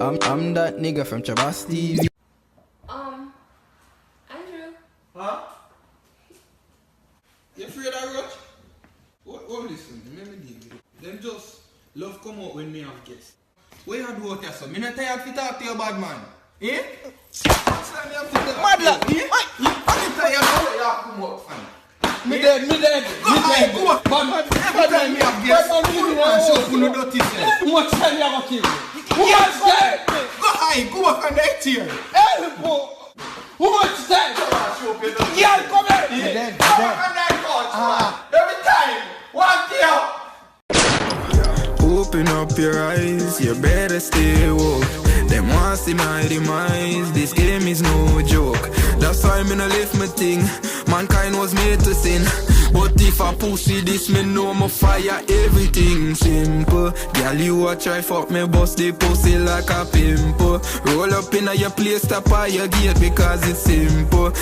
I'm that nigga from Chabas TV. Andrew. Huh? You afraid of Roach? What listen, remember them just love come out when me have guests. What you do out there, so? Me not tired to talk to you, bad man. Eh? Madla! Eh? I'm tired of you come out, fam. Me dead. Go bad man. Every time me have guests, you man show up no dirty self. How much time you have to kill? Who Yes, much time? Go high, go back on next year. Who much time? Girl, come here. Dead. Go back on that couch, man. Every time. One day. Open up your eyes, you better stay woke. Them want see my demise, this game is no joke. That's why me no lift my thing, mankind was made to sin. But if I pussy this, me know my fire, everything simple. Girl, you a try fuck me, bust the pussy like a pimple. Roll up in your place, tap on your gate because it's simple.